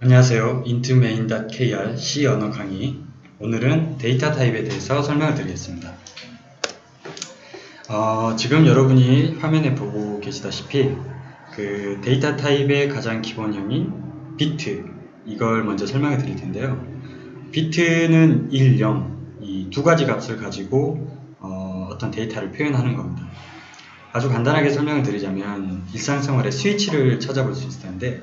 안녕하세요. intmain.kr C 언어 강의. 오늘은 데이터 타입에 대해서 설명을 드리겠습니다. 지금 여러분이 화면에 보고 계시다시피 그 데이터 타입의 가장 기본형인 비트, 이걸 먼저 설명을 드릴 텐데요. 비트는 1, 0 이 두 가지 값을 가지고 어떤 데이터를 표현하는 겁니다. 아주 간단하게 설명을 드리자면 일상생활에 스위치를 찾아볼 수 있을 텐데,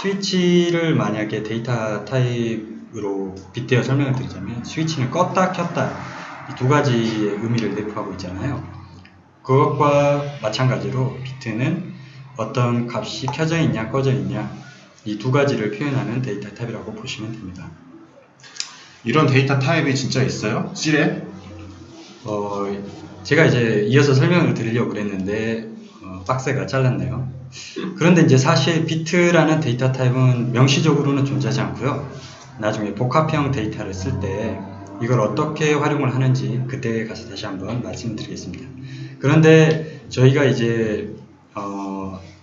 스위치를 만약에 데이터 타입으로 빗대어 설명을 드리자면 스위치는 껐다 켰다 이 두 가지의 의미를 내포하고 있잖아요. 그것과 마찬가지로 비트는 어떤 값이 켜져 있냐 꺼져 있냐 이 두 가지를 표현하는 데이터 타입이라고 보시면 됩니다. 이런 데이터 타입이 진짜 있어요? 실에? 제가 이제 이어서 설명을 드리려고 그랬는데 빡세가 잘랐네요. 그런데 이제 사실 비트라는 데이터 타입은 명시적으로는 존재하지 않고요. 나중에 복합형 데이터를 쓸 때 이걸 어떻게 활용을 하는지 그때 가서 다시 한번 말씀드리겠습니다. 그런데 저희가 이제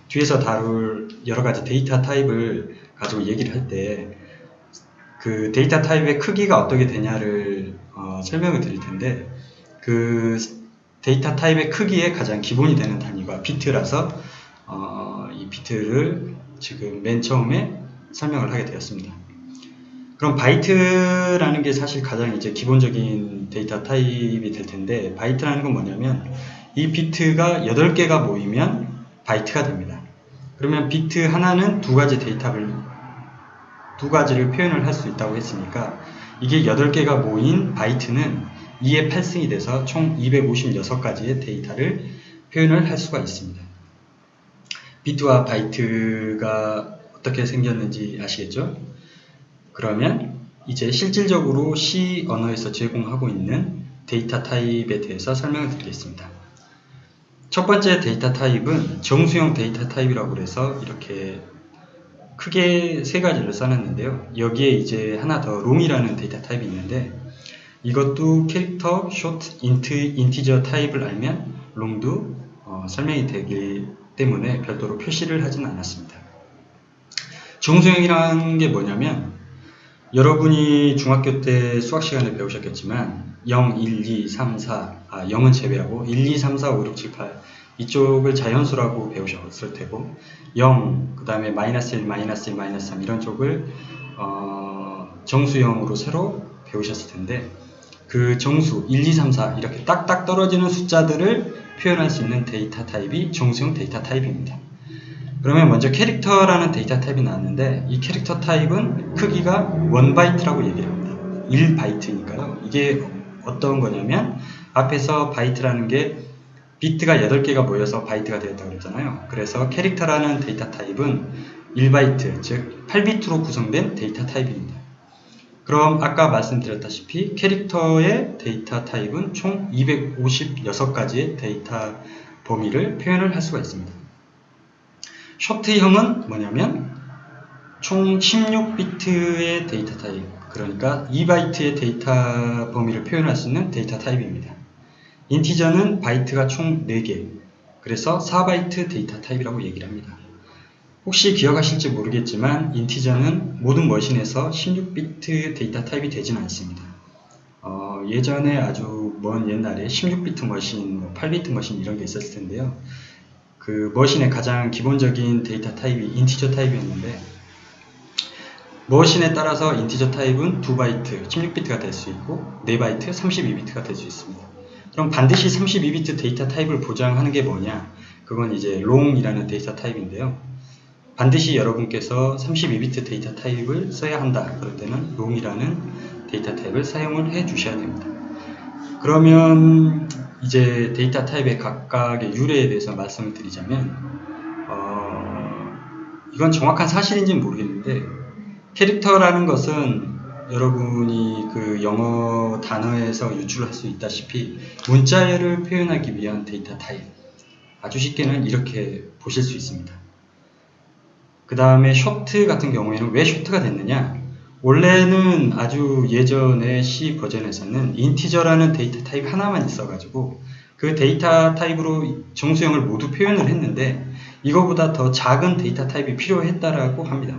뒤에서 다룰 여러 가지 데이터 타입을 가지고 얘기를 할 때 그 데이터 타입의 크기가 어떻게 되냐를 설명을 드릴 텐데, 그 데이터 타입의 크기의 가장 기본이 되는 단위가 비트라서 이 비트를 지금 맨 처음에 설명을 하게 되었습니다. 그럼 바이트라는 게 사실 가장 이제 기본적인 데이터 타입이 될 텐데, 바이트라는 건 뭐냐면 이 비트가 8개가 모이면 바이트가 됩니다. 그러면 비트 하나는 두 가지를 표현을 할 수 있다고 했으니까 이게 8개가 모인 바이트는 2의 8승이 돼서 총 256가지의 데이터를 표현을 할 수가 있습니다. 비트와 바이트가 어떻게 생겼는지 아시겠죠? 그러면 이제 실질적으로 C 언어에서 제공하고 있는 데이터 타입에 대해서 설명을 드리겠습니다. 첫 번째 데이터 타입은 정수형 데이터 타입이라고 해서 이렇게 크게 세 가지를 써놨는데요. 여기에 이제 하나 더 롱이라는 데이터 타입이 있는데, 이것도 캐릭터, 쇼트, 인티저 타입을 알면 롱도 설명이 되기 때문에 별도로 표시를 하진 않았습니다. 정수형이라는 게 뭐냐면, 여러분이 중학교 때 수학 시간에 배우셨겠지만 0, 1, 2, 3, 4, 0은 제외하고 1, 2, 3, 4, 5, 6, 7, 8 이쪽을 자연수라고 배우셨을 테고, 0, 그 다음에 마이너스 1, 마이너스 2, 마이너스 3 이런 쪽을 정수형으로 새로 배우셨을 텐데, 그 정수 1, 2, 3, 4 이렇게 딱딱 떨어지는 숫자들을 표현할 수 있는 데이터 타입이 정수형 데이터 타입입니다. 그러면 먼저 캐릭터라는 데이터 타입이 나왔는데, 이 캐릭터 타입은 크기가 1바이트라고 얘기를 합니다. 1바이트니까요. 이게 어떤 거냐면, 앞에서 바이트라는 게 비트가 8개가 모여서 바이트가 되었다고 그랬잖아요. 그래서 캐릭터라는 데이터 타입은 1바이트, 즉 8비트로 구성된 데이터 타입입니다. 그럼 아까 말씀드렸다시피 캐릭터의 데이터 타입은 총 256가지의 데이터 범위를 표현을 할 수가 있습니다. 쇼트형은 뭐냐면 총 16비트의 데이터 타입, 그러니까 2바이트의 데이터 범위를 표현할 수 있는 데이터 타입입니다. 인티저는 바이트가 총 4개, 그래서 4바이트 데이터 타입이라고 얘기를 합니다. 혹시 기억하실지 모르겠지만 인티저는 모든 머신에서 16비트 데이터 타입이 되지는 않습니다. 예전에 아주 먼 옛날에 16비트 머신, 8비트 머신 이런 게 있었을 텐데요. 그 머신의 가장 기본적인 데이터 타입이 인티저 타입이었는데, 머신에 따라서 인티저 타입은 2바이트, 16비트가 될 수 있고 4바이트, 32비트가 될 수 있습니다. 그럼 반드시 32비트 데이터 타입을 보장하는 게 뭐냐? 그건 이제 롱이라는 데이터 타입인데요. 반드시 여러분께서 32비트 데이터 타입을 써야 한다. 그럴 때는 롱이라는 데이터 타입을 사용을 해 주셔야 됩니다. 그러면 이제 데이터 타입의 각각의 유래에 대해서 말씀을 드리자면, 이건 정확한 사실인지는 모르겠는데, 캐릭터라는 것은 여러분이 그 영어 단어에서 유출할 수 있다시피 문자열을 표현하기 위한 데이터 타입, 아주 쉽게는 이렇게 보실 수 있습니다. 그 다음에 쇼트 같은 경우에는 왜 쇼트가 됐느냐? 원래는 아주 예전에 C 버전에서는 인티저라는 데이터 타입 하나만 있어가지고 그 데이터 타입으로 정수형을 모두 표현을 했는데, 이거보다 더 작은 데이터 타입이 필요했다라고 합니다.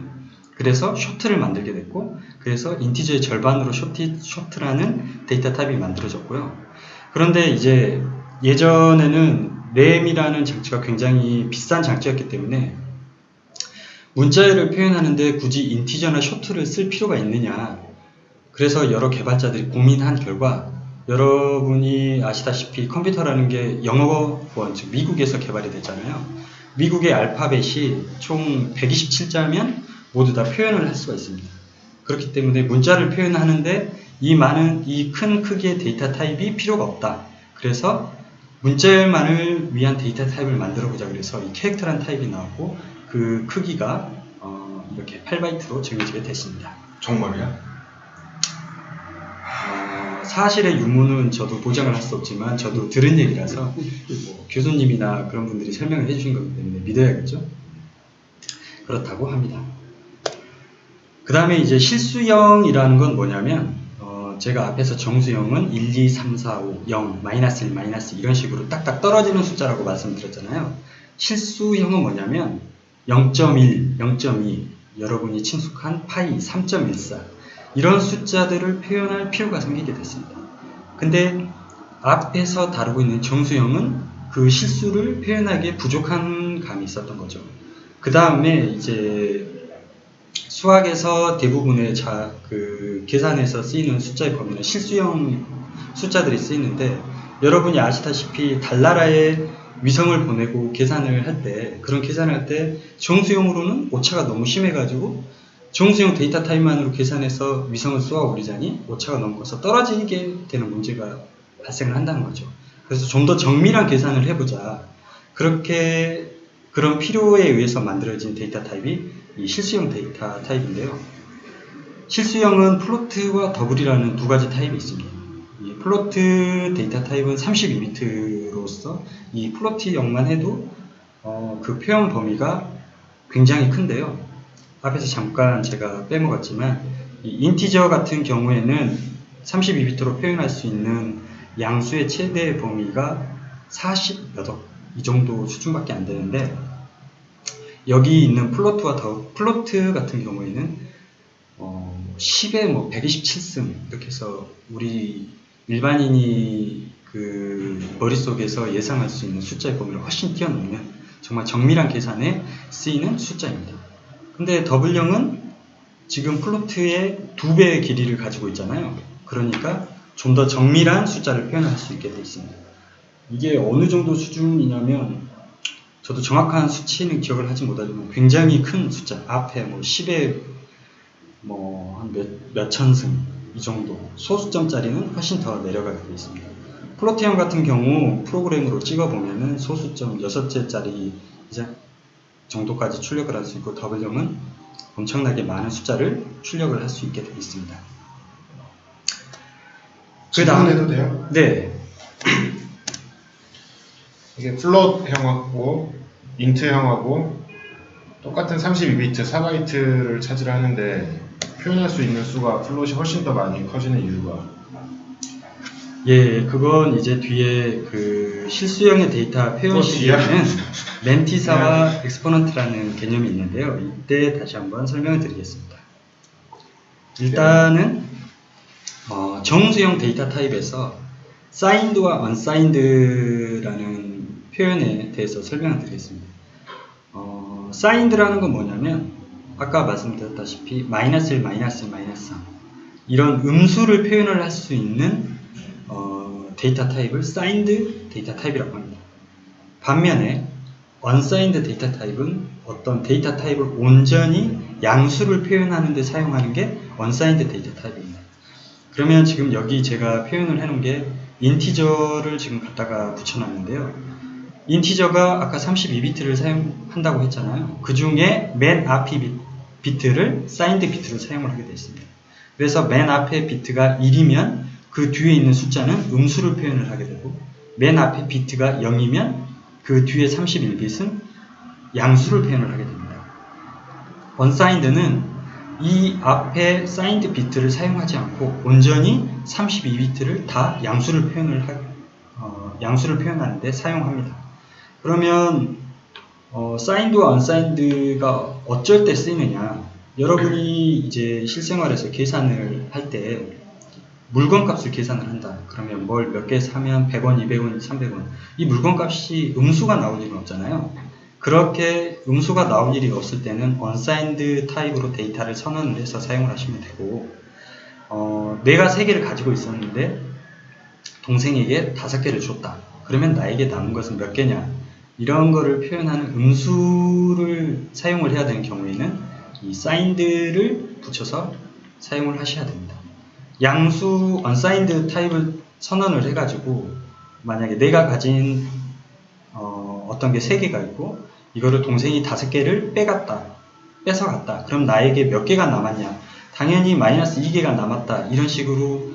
그래서 쇼트를 만들게 됐고, 그래서 인티저의 절반으로 쇼트라는 데이터 타입이 만들어졌고요. 그런데 이제 예전에는 램이라는 장치가 굉장히 비싼 장치였기 때문에 문자열을 표현하는데 굳이 인티저나 쇼트를 쓸 필요가 있느냐. 그래서 여러 개발자들이 고민한 결과, 여러분이 아시다시피 컴퓨터라는 게 영어권, 즉 미국에서 개발이 됐잖아요. 미국의 알파벳이 총 127자면 모두 다 표현을 할 수가 있습니다. 그렇기 때문에 문자를 표현하는데 이 큰 크기의 데이터 타입이 필요가 없다. 그래서 문자열만을 위한 데이터 타입을 만들어보자. 그래서 이 캐릭터라는 타입이 나왔고, 그 크기가 이렇게 8바이트로 정해지게 됐습니다. 정말이야? 사실의 유무는 저도 보장을 할 수 없지만 저도 들은 얘기라서 교수님이나 그런 분들이 설명을 해주신 거기 때문에 믿어야겠죠. 그렇다고 합니다. 그 다음에 이제 실수형이라는 건 뭐냐면 제가 앞에서 정수형은 1, 2, 3, 4, 5, 0, 마이너스 1, 마이너스 이런 식으로 딱딱 떨어지는 숫자라고 말씀드렸잖아요. 실수형은 뭐냐면 0.1, 0.2, 여러분이 친숙한 파이, 3.14 이런 숫자들을 표현할 필요가 생기게 됐습니다. 근데 앞에서 다루고 있는 정수형은 그 실수를 표현하기에 부족한 감이 있었던 거죠. 그 다음에 이제 수학에서 대부분의 계산에서 쓰이는 숫자의 범위는 실수형 숫자들이 쓰이는데, 여러분이 아시다시피 달나라에 위성을 보내고 계산을 할 때, 그런 계산을 할 때 정수형으로는 오차가 너무 심해가지고 정수형 데이터 타입만으로 계산해서 위성을 쏘아 올리자니 오차가 너무 커서 떨어지게 되는 문제가 발생을 한다는 거죠. 그래서 좀 더 정밀한 계산을 해보자. 그런 필요에 의해서 만들어진 데이터 타입이 이 실수형 데이터 타입인데요. 실수형은 플로트와 더블이라는 두 가지 타입이 있습니다. 이 플로트 데이터 타입은 32비트로서 이 플로트형만 해도 그 표현 범위가 굉장히 큰데요. 앞에서 잠깐 제가 빼먹었지만 이 인티저 같은 경우에는 32비트로 표현할 수 있는 양수의 최대 범위가 40몇 억 이 정도 수준밖에 안 되는데, 여기 있는 플로트 같은 경우에는 10에 127승 이렇게 해서 우리 일반인이 그 머릿속에서 예상할 수 있는 숫자의 범위를 훨씬 뛰어넘는 정말 정밀한 계산에 쓰이는 숫자입니다. 근데 더블형은 지금 플로트의 2배의 길이를 가지고 있잖아요. 그러니까 좀 더 정밀한 숫자를 표현할 수 있게 되어 있습니다. 이게 어느 정도 수준이냐면 저도 정확한 수치는 기억을 하지 못하지만 굉장히 큰 숫자, 앞에 10에 한 몇천 승 이 정도, 소수점짜리는 훨씬 더 내려가게 되어 있습니다. 플로트형 같은 경우 프로그램으로 찍어보면은 소수점 6개짜리 정도까지 출력을 할 수 있고, 더블형은 엄청나게 많은 숫자를 출력을 할 수 있게 되어 있습니다. 질문해도 돼요? 네. 이게 플롯형하고 인트형하고 똑같은 32비트, 4바이트를 차지를 하는데 표현할 수 있는 수가 플롯이 훨씬 더 많이 커지는 이유가? 예, 그건 이제 뒤에 그 실수형의 데이터 표현 시에는 멘티사와 엑스포넌트라는 개념이 있는데요. 이때 다시 한번 설명을 드리겠습니다. 일단은 정수형 데이터 타입에서 사인드와 언사인드라는 표현에 대해서 설명을 드리겠습니다. 사인드라는 건 뭐냐면 아까 말씀드렸다시피 마이너스 1, 마이너스 1, 마이너스 3 이런 음수를 표현을 할 수 있는 데이터 타입을 사인드 데이터 타입이라고 합니다. 반면에 언사인드 데이터 타입은 어떤 데이터 타입을 온전히 양수를 표현하는 데 사용하는 게 언사인드 데이터 타입입니다. 그러면 지금 여기 제가 표현을 해놓은 게 인티저를 지금 갖다가 붙여놨는데요. 인티저가 아까 32비트를 사용한다고 했잖아요. 그 중에 맨 앞에 비트를 사인드 비트로 사용을 하게 되어 있습니다. 그래서 맨 앞에 비트가 1이면 그 뒤에 있는 숫자는 음수를 표현을 하게 되고, 맨 앞에 비트가 0이면 그 뒤에 31빛은 양수를 표현을 하게 됩니다. 언사인드는 이 앞에 사인드 비트를 사용하지 않고 온전히 32비트를 다 양수를 표현하는 데 사용합니다. 그러면 사인드와 언사인드가 어쩔 때 쓰이느냐? 여러분이 이제 실생활에서 계산을 할 때 물건값을 계산을 한다. 그러면 뭘 몇 개 사면 100원, 200원, 300원. 이 물건값이 음수가 나올 일은 없잖아요. 그렇게 음수가 나올 일이 없을 때는 unsigned 타입으로 데이터를 선언을 해서 사용을 하시면 되고, 내가 3개를 가지고 있었는데 동생에게 5개를 줬다. 그러면 나에게 남은 것은 몇 개냐? 이런 거를 표현하는 음수를 사용을 해야 되는 경우에는 이 signed를 붙여서 사용을 하셔야 됩니다. 양수 unsigned 타입을 선언을 해가지고 만약에 내가 가진 어떤 게 3개가 있고 이거를 동생이 5개를 뺏어갔다. 그럼 나에게 몇 개가 남았냐? 당연히 마이너스 2개가 남았다. 이런 식으로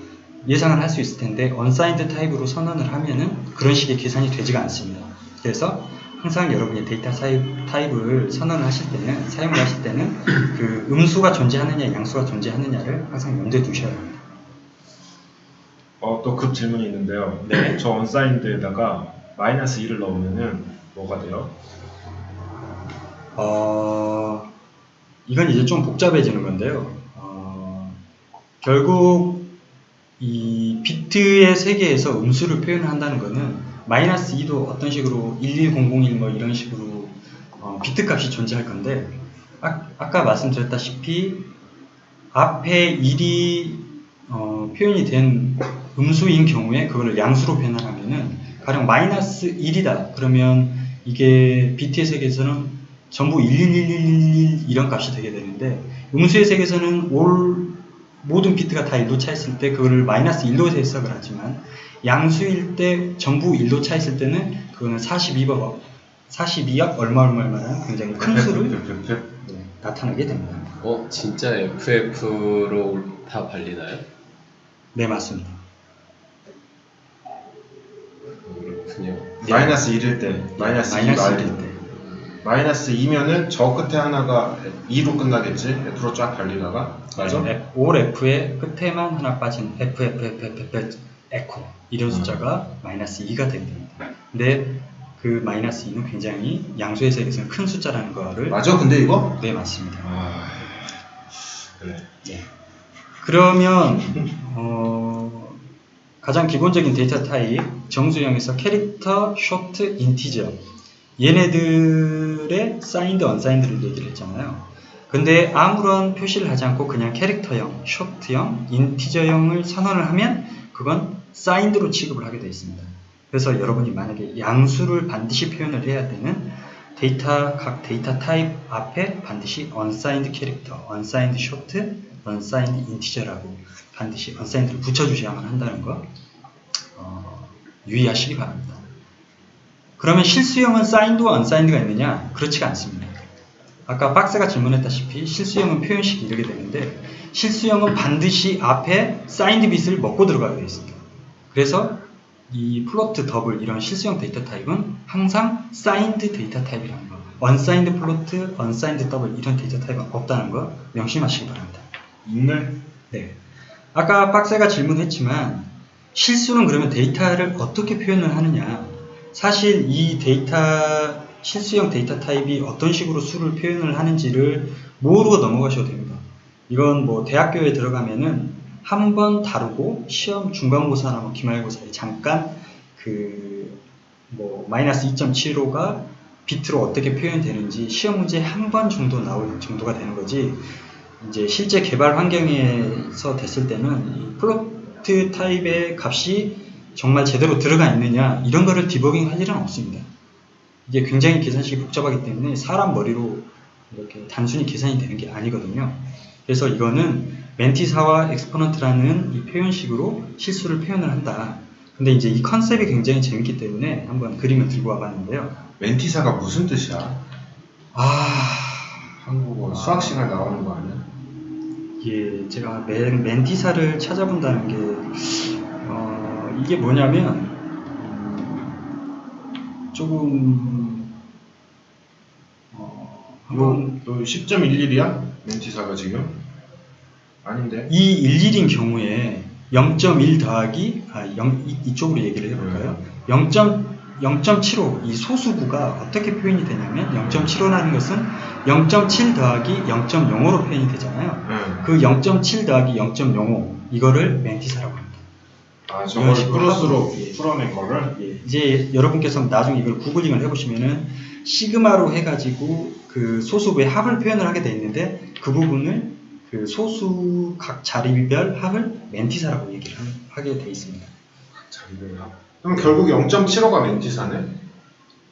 예상을 할 수 있을 텐데 unsigned 타입으로 선언을 하면은 그런 식의 계산이 되지가 않습니다. 그래서 항상 여러분이 데이터 타입을 선언을 하실 때는, 사용을 하실 때는 그 음수가 존재하느냐, 양수가 존재하느냐를 항상 염두에 두셔야 합니다. 또 급 질문이 있는데요. 네. 저 unsigned에다가 마이너스 2를 넣으면은 뭐가 돼요? 이건 이제 좀 복잡해지는 건데요. 결국 이 비트의 세계에서 음수를 표현한다는 것은 마이너스 2도 어떤 식으로 11001 뭐 이런 식으로 비트 값이 존재할 건데 아까 말씀드렸다시피 앞에 1이 표현이 된 음수인 경우에 그걸 양수로 변환하면은 가령 마이너스 1이다. 그러면 이게 비트의 세계에서는 전부 11111 이런 값이 되게 되는데 음수의 세계에서는 모든 비트가 다 1로 차 있을 때 그거를 마이너스 1로 해석을 하지만 양수일 때 전부 1로 차 있을 때는 그거는 42억 얼마만한 굉장히 큰 수를 나타내게 됩니다. 진짜 FF로 다 발리나요? 네, 맞습니다. 그렇군요. 마이너스 1일 때, 마이너스 2 말일 때. 마이너스 2면은 저 끝에 하나가 2로 끝나겠지? F로 쫙 발리다가. 맞아? 올 F의 끝에만 하나 빠진 F 에코 이런 숫자가 마이너스 2가 되게 됩니다. 근데 그 마이너스 2는 굉장히 양수의 세계에서는 큰 숫자라는 거를. 맞아? 근데 이거? 네, 맞습니다. 그래. 네. 그러면 가장 기본적인 데이터 타입 정수형에서 캐릭터, 쇼트, 인티저 얘네들의 사인드, 언사인드를 얘기를 했잖아요. 근데 아무런 표시를 하지 않고 그냥 캐릭터형, 쇼트형, 인티저형을 선언을 하면 그건 사인드로 취급을 하게 되어 있습니다. 그래서 여러분이 만약에 양수를 반드시 표현을 해야 되는 각 데이터 타입 앞에 반드시 unsigned 캐릭터, unsigned short, unsigned integer라고 반드시 unsigned를 붙여주셔야만 한다는 거 유의하시기 바랍니다. 그러면 실수형은 signed와 unsigned가 있느냐? 그렇지가 않습니다. 아까 박스가 질문했다시피 실수형은 표현식이 이렇게 되는데 실수형은 반드시 앞에 signed bit을 먹고 들어가게 되어 있습니다. 그래서 이 플로트, 더블 이런 실수형 데이터 타입은 항상 signed 데이터 타입이라는 거, unsigned 플로트, unsigned 더블 이런 데이터 타입은 없다는 거 명심하시기 바랍니다. 있네? 네. 아까 박스가 질문했지만 실수는 그러면 데이터를 어떻게 표현을 하느냐? 사실 이 실수형 데이터 타입이 어떤 식으로 수를 표현을 하는지를 모르고 넘어가셔도 됩니다. 이건 뭐 대학교에 들어가면은 한 번 다루고 시험 중간고사나 뭐 기말고사에 잠깐 마이너스 2.75가 비트로 어떻게 표현되는지 시험 문제 한 번 정도 나올 정도가 되는 거지. 이제 실제 개발 환경에서 됐을 때는 이 플로트 타입의 값이 정말 제대로 들어가 있느냐 이런 거를 디버깅 할 일은 없습니다. 이게 굉장히 계산식이 복잡하기 때문에 사람 머리로 이렇게 단순히 계산이 되는 게 아니거든요. 그래서 이거는 멘티사와 엑스포넌트라는 이 표현식으로 실수를 표현을 한다. 근데 이제 이 컨셉이 굉장히 재밌기 때문에 한번 그림을 들고 와봤는데요. 멘티사가 무슨 뜻이야? 한국어 수학 시간 나오는 거 아니야? 예, 제가 멘티사를 찾아본다는 게 이게 뭐냐면 조금 요 10.11이야? 멘티사가 지금? 아닌데? 이 11인 경우에 0.1 더하기 이쪽으로 얘기를 해볼까요? 0.75 이 소수구가 어떻게 표현이 되냐면 0.75라는 것은 0.7 더하기 0.05로 표현이 되잖아요. 그 0.7 더하기 0.05 이거를 멘티사라고 합니다. 아, 이런 저걸 식으로 플러스로 하고, 예. 풀어낸 거를? 예, 이제 여러분께서 나중에 이걸 구글링을 해보시면은 시그마로 해가지고 그 소수구의 합을 표현을 하게 돼 있는데 그 부분을 그 소수 각 자리별 합을 멘티사라고 얘기를 하게 돼 있습니다. 그럼 결국 0.75가 멘티사네?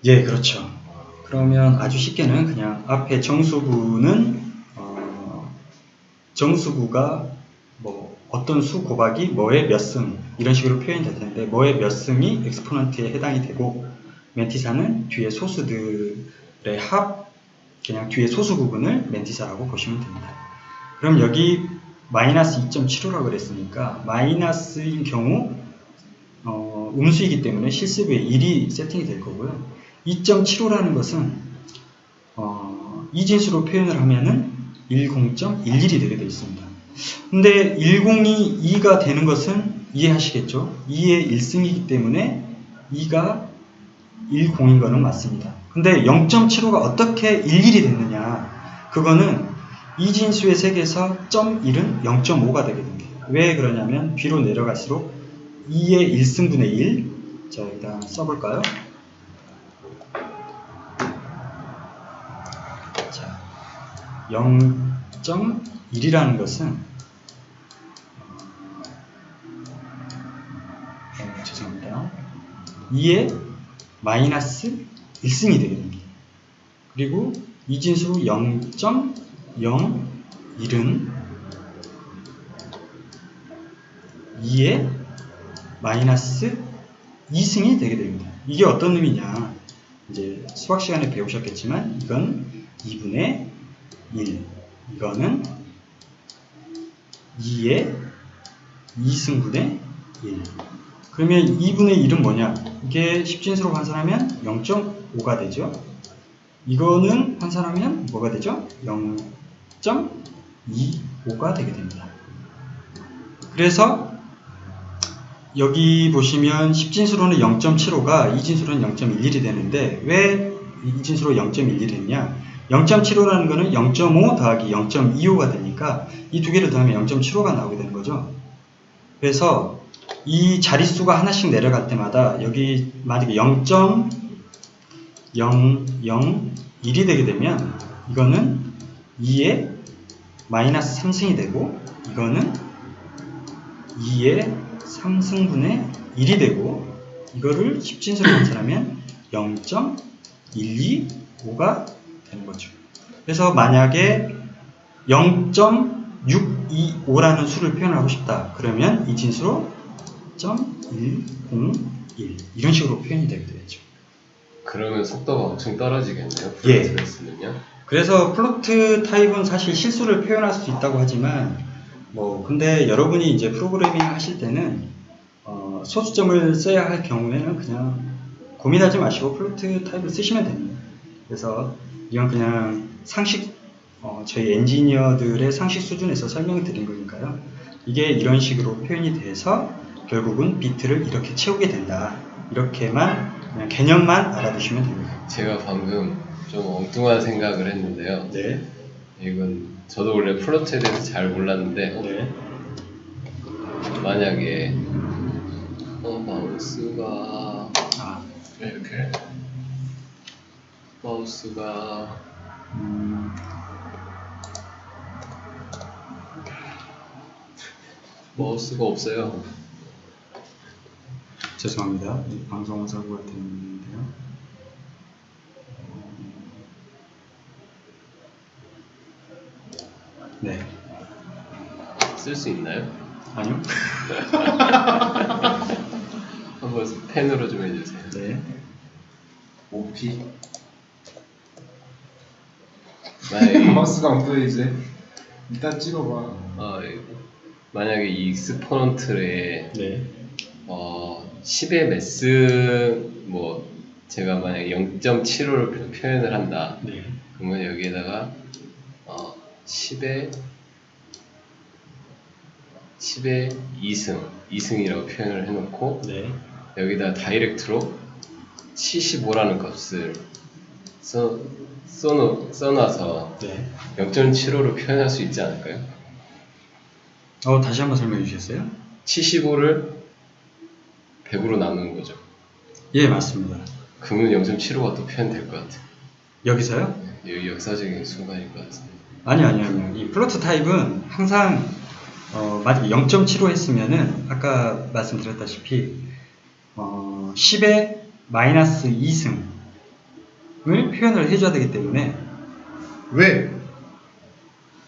예, 그렇죠. 그러면 아주 쉽게는 그냥 앞에 정수구는 정수구가 뭐 어떤 수 곱하기 뭐의 몇 승 이런 식으로 표현이 될 텐데 뭐의 몇 승이 엑스포넌트에 해당이 되고 멘티사는 뒤에 소수들의 합 그냥 뒤에 소수 부분을 멘티사라고 보시면 됩니다. 그럼 여기 마이너스 2.75라고 그랬으니까 마이너스인 경우 음수이기 때문에 실습에 1이 세팅이 될 거고요. 2.75라는 것은 이진수로 표현을 하면은 10.11이 되게 되어 있습니다. 근데 10이 2가 되는 것은 이해하시겠죠? 2의 1승이기 때문에 2가 10인 거는 맞습니다. 근데 0.75가 어떻게 11이 됐느냐? 그거는 이진수의 세계에서 1은 0.5가 되게 됩니다. 왜 그러냐면 뒤로 내려갈수록 2의 1승분의 1 자, 일단 써볼까요? 자, 0.1이라는 것은 죄송합니다. 2의 마이너스 1승이 되게 됩니다. 그리고 이진수 0.01은 2의 마이너스 2승이 되게 됩니다. 이게 어떤 의미냐? 이제 수학 시간에 배우셨겠지만 이건 2분의 1, 이거는 2의 2승분의 1. 그러면 2분의 1은 뭐냐? 이게 10진수로 환산하면 0.5가 되죠. 이거는 환산하면 뭐가 되죠? 0.25가 되게 됩니다. 그래서 여기 보시면 10진수로는 0.75가 이진수로는 0.11이 되는데 왜 이진수로 0.11이 했냐? 0.75라는 거는 0.5 더하기 0.25가 되니까 이 두 개를 더하면 0.75가 나오게 되는 거죠. 그래서 이 자릿수가 하나씩 내려갈 때마다 여기 만약에 0.001이 되게 되면 이거는 2의 마이너스 3승이 되고 이거는 2의 3승분의 1이 되고 이거를 10진수로 환산하면 0.125가 되는 거죠. 그래서 만약에 0.625라는 수를 표현하고 싶다. 그러면 이 진수로 0.101 이런 식으로 표현이 되게 되죠. 그러면 속도가 엄청 떨어지겠네요. 예. 플로트를 쓰면요. 그래서 플로트 타입은 사실 실수를 표현할 수 있다고 하지만 근데 여러분이 이제 프로그래밍 하실 때는 소수점을 써야 할 경우에는 그냥 고민하지 마시고 플로트 타입을 쓰시면 됩니다. 그래서 이건 그냥 상식 저희 엔지니어들의 상식 수준에서 설명을 드린 거니까요. 이게 이런 식으로 표현이 돼서 결국은 비트를 이렇게 채우게 된다. 이렇게만 그냥 개념만 알아두시면 됩니다. 제가 방금 좀 엉뚱한 생각을 했는데요. 네. 이건 저도 원래 플로트에 대해서 잘 몰랐는데 네. 만약에 마우스가 이렇게 마우스가 없어요. 죄송합니다. 방송 사고가 됐는데요. 네. 쓸 수 있나요? 아니요. 한번 펜으로 좀 해주세요. 네. OP 만약에 마우스가 없어 이제 일단 찍어봐. 만약에 이 익스포넌트에 네. 10의 매스 제가 만약에 0.75를 표현을 한다. 네. 그러면 여기에다가 10의 2승이라고 표현을 해놓고 네. 여기다 다이렉트로 75라는 값을 써놔서 네. 0.75로 표현할 수 있지 않을까요? 다시 한번 설명해 주시겠어요? 75를 100으로 나누는 거죠. 예, 맞습니다. 그러면 0.75가 또 표현될 것 같아요. 여기서요? 여기 역사적인 순간일 것 같은데. 아니요. 이 플로트 타입은 항상 만약에 0.75 했으면은 아까 말씀드렸다시피 10의 마이너스 2승을 표현을 해줘야 되기 때문에 왜?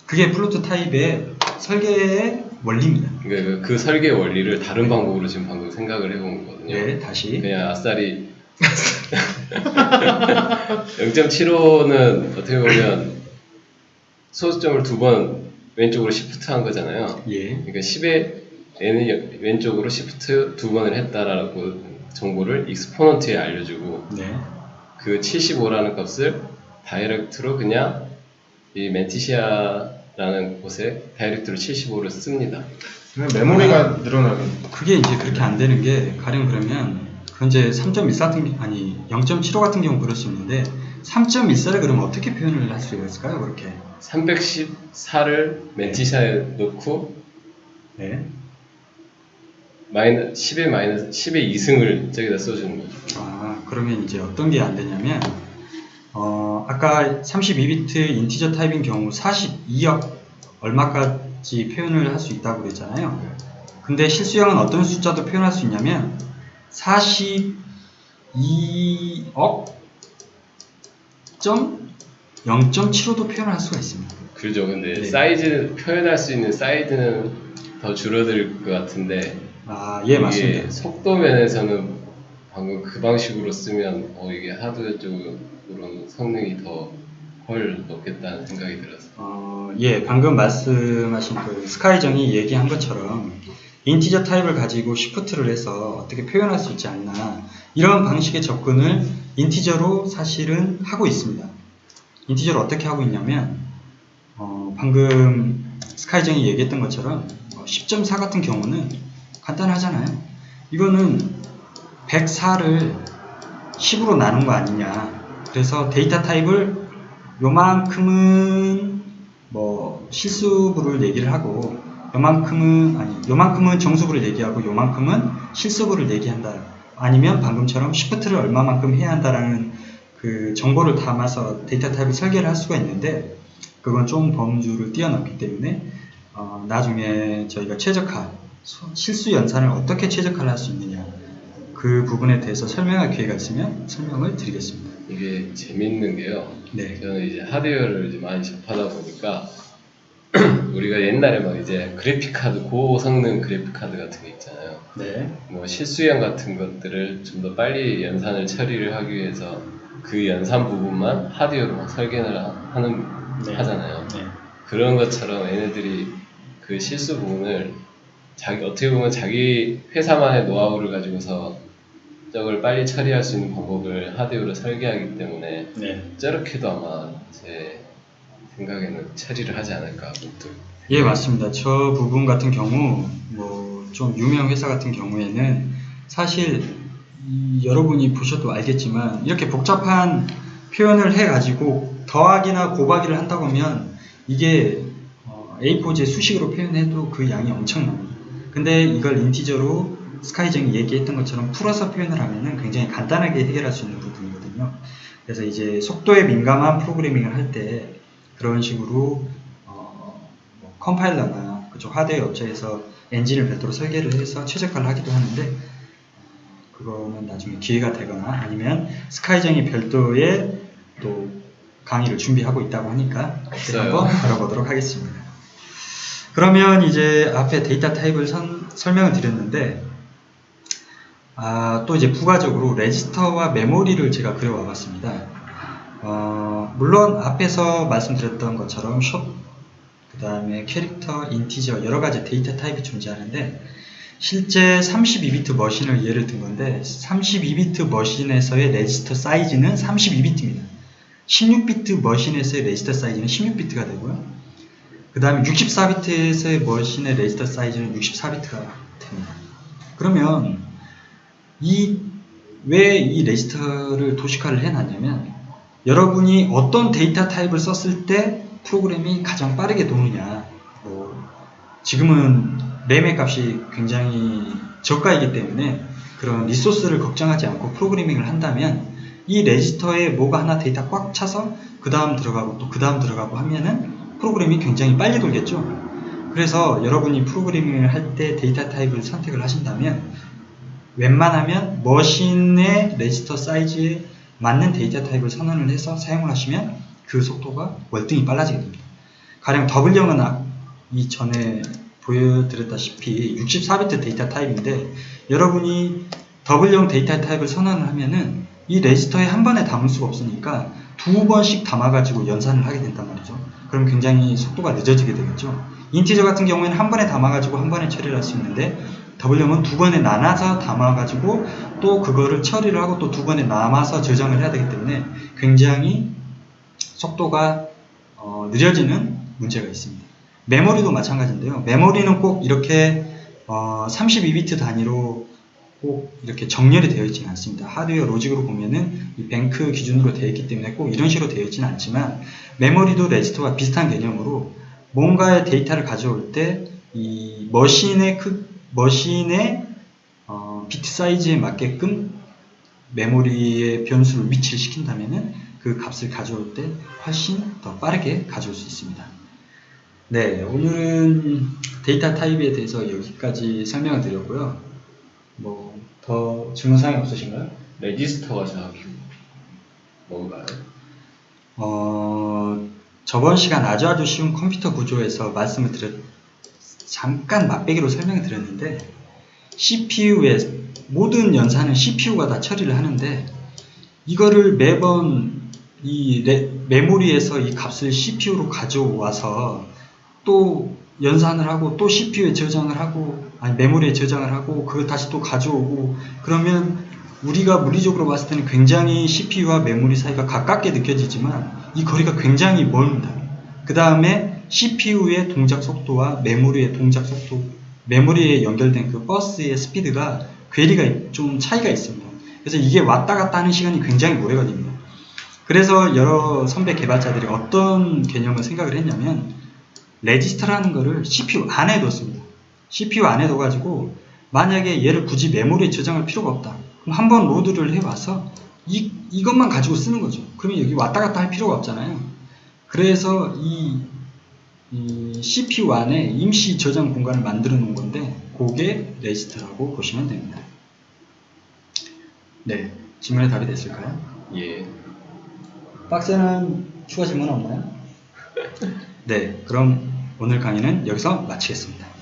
그게 플로트 타입의 설계의 원리입니다. 그러니까 그 설계 원리를 다른 방법으로 지금 방금 생각을 해본 거거든요. 네, 다시. 그냥 아싸리 0.75는 어떻게 보면 소수점을 2번 왼쪽으로 시프트한 거잖아요. 예. 그러니까 10의 n을 왼쪽으로 시프트 2번을 했다라고 정보를 익스포넌트에 알려주고 네. 그 75라는 값을 다이렉트로 그냥 이 멘티시아라는 곳에 다이렉트로 75를 씁니다. 그냥 메모리가 늘어나게. 그게 이제 그렇게 안 되는 게 가령 그러면 그 이제 3.14 같은 아니 0.75 같은 경우 그럴 수 있는데 3.14를 그러면 어떻게 표현을 할 수 있을까요? 그렇게 314를 멘티시아에 넣고 네. 10의 2승을 저기다 써주는 거죠. 그러면 이제 어떤 게 안 되냐면 아까 32비트 인티저 타입인 경우 42억 얼마까지 표현을 할 수 있다고 그랬잖아요. 근데 실수형은 어떤 숫자도 표현할 수 있냐면 42억 0.75도 표현할 수가 있습니다. 그렇죠. 근데 네. 사이즈 표현할 수 있는 사이즈는 더 줄어들 것 같은데 예, 이게 맞습니다. 속도 면에서는 방금 그 방식으로 쓰면 이게 하드웨어 쪽으로는 성능이 더 헐 높겠다는 생각이 들어서 예, 방금 말씀하신 그 스카이정이 얘기한 것처럼 인티저 타입을 가지고 시프트를 해서 어떻게 표현할 수 있지 않나 이런 방식의 접근을 인티저로 사실은 하고 있습니다. 인티저를 어떻게 하고 있냐면 방금 스카이정이 얘기했던 것처럼 10.4 같은 경우는 간단하잖아요. 이거는 104를 10으로 나눈 거 아니냐. 그래서 데이터 타입을 요만큼은 뭐 실수부를 얘기를 하고 요만큼은 정수부를 얘기하고 요만큼은 실수부를 얘기한다. 아니면 방금처럼 시프트를 얼마만큼 해야 한다라는 그 정보를 담아서 데이터 타입을 설계를 할 수가 있는데 그건 좀 범주를 뛰어넘기 때문에 나중에 저희가 최적화 실수 연산을 어떻게 최적화를 할 수 있느냐 그 부분에 대해서 설명할 기회가 있으면 설명을 드리겠습니다. 이게 재밌는 게요. 네. 저는 이제 하드웨어를 이제 많이 접하다 보니까 우리가 옛날에 막 이제 그래픽카드 고성능 그래픽카드 같은 게 있잖아요. 네. 뭐 실수형 같은 것들을 좀 더 빨리 연산을 처리를 하기 위해서 그 연산 부분만 하드웨어로 막 설계를 하잖아요. 네. 그런 것처럼 얘네들이 그 실수 부분을 어떻게 보면 자기 회사만의 노하우를 가지고서 저걸 빨리 처리할 수 있는 방법을 하드웨어로 설계하기 때문에 네. 저렇게도 아마 제 생각에는 처리를 하지 않을까 문득. 예, 맞습니다. 저 부분 같은 경우 뭐 좀 유명 회사 같은 경우에는 사실 여러분이 보셔도 알겠지만 이렇게 복잡한 표현을 해가지고 더하기나 곱하기를 한다고 하면 이게 A4제 수식으로 표현해도 그 양이 엄청납니다. 근데 이걸 인티저로 스카이정이 얘기했던 것처럼 풀어서 표현을 하면은 굉장히 간단하게 해결할 수 있는 부분이거든요. 그래서 이제 속도에 민감한 프로그래밍을 할 때 그런 식으로 뭐 컴파일러나 그쪽 하드웨어 업체에서 엔진을 별도로 설계를 해서 최적화를 하기도 하는데 그거는 나중에 기회가 되거나 아니면 스카이정이 별도의 또 강의를 준비하고 있다고 하니까 그때 한번 다뤄보도록 하겠습니다. 그러면 이제 앞에 데이터 타입을 설명을 드렸는데 또 이제 부가적으로 레지스터와 메모리를 제가 그려와 봤습니다. 물론 앞에서 말씀드렸던 것처럼 그 다음에 캐릭터, 인티저 여러 가지 데이터 타입이 존재하는데 실제 32비트 머신을 예를 든 건데 32비트 머신에서의 레지스터 사이즈는 32비트입니다. 16비트 머신에서의 레지스터 사이즈는 16비트가 되고요. 그 다음에 64비트에서의 머신의 레지스터 사이즈는 64비트가 됩니다. 그러면 이 왜 이 레지스터를 도식화를 해놨냐면 여러분이 어떤 데이터 타입을 썼을 때 프로그램이 가장 빠르게 도느냐. 지금은 램의 값이 굉장히 저가이기 때문에 그런 리소스를 걱정하지 않고 프로그래밍을 한다면 이 레지스터에 뭐가 하나 데이터 꽉 차서 그 다음 들어가고 또 그 다음 들어가고 하면은 프로그램이 굉장히 빨리 돌겠죠. 그래서 여러분이 프로그래밍을 할 때 데이터 타입을 선택을 하신다면 웬만하면 머신의 레지스터 사이즈에 맞는 데이터 타입을 선언을 해서 사용을 하시면 그 속도가 월등히 빨라지게 됩니다. 가령 더블형은 이전에 보여드렸다시피 64비트 데이터 타입인데 여러분이 더블형 데이터 타입을 선언을 하면은 이 레지스터에 한 번에 담을 수가 없으니까 두 번씩 담아가지고 연산을 하게 된단 말이죠. 그럼 굉장히 속도가 늦어지게 되겠죠. 인티저 같은 경우에는 한 번에 담아가지고 한 번에 처리를 할 수 있는데 더블형은 두 번에 나눠서 담아가지고 또 그거를 처리를 하고 또 두 번에 남아서 저장을 해야 되기 때문에 굉장히 속도가 느려지는 문제가 있습니다. 메모리도 마찬가지인데요. 메모리는 꼭 이렇게 32비트 단위로 꼭 이렇게 정렬이 되어 있지는 않습니다. 하드웨어 로직으로 보면은 이 뱅크 기준으로 되어 있기 때문에 꼭 이런 식으로 되어 있지는 않지만 메모리도 레지스터와 비슷한 개념으로 뭔가의 데이터를 가져올 때 이 머신의 비트 사이즈에 맞게끔 메모리의 변수를 위치를 시킨다면은 그 값을 가져올 때 훨씬 더 빠르게 가져올 수 있습니다. 네, 오늘은 데이터 타입에 대해서 여기까지 설명을 드렸고요. 뭐 더 질문사항이 없으신가요? 레지스터가 정확히 뭔가요? 저번 시간 아주 쉬운 컴퓨터 구조에서 잠깐 맛배기로 설명을 드렸는데 CPU의 모든 연산은 CPU가 다 처리를 하는데 이거를 매번 이 메모리에서 이 값을 CPU로 가져와서 또 연산을 하고 또 CPU에 저장을 하고 아니 메모리에 저장을 하고 그걸 다시 또 가져오고 그러면 우리가 물리적으로 봤을 때는 굉장히 CPU와 메모리 사이가 가깝게 느껴지지만 이 거리가 굉장히 멀습니다. 그 다음에 CPU의 동작 속도와 메모리의 동작 속도 메모리에 연결된 그 버스의 스피드가 괴리가 좀 차이가 있습니다. 그래서 이게 왔다 갔다 하는 시간이 굉장히 오래 걸립니다. 그래서 여러 선배 개발자들이 어떤 개념을 생각을 했냐면 레지스터라는 거를 CPU 안에 뒀습니다. CPU 안에 둬가지고 만약에 얘를 굳이 메모리에 저장할 필요가 없다. 그럼 한번 로드를 해와서 이것만 가지고 쓰는 거죠. 그러면 여기 왔다 갔다 할 필요가 없잖아요. 그래서 이 CPU 안에 임시 저장 공간을 만들어 놓은 건데 그게 레지스터라고 보시면 됩니다. 네, 질문에 답이 됐을까요? 예. 박스는 추가 질문 없나요? 네, 그럼 오늘 강의는 여기서 마치겠습니다.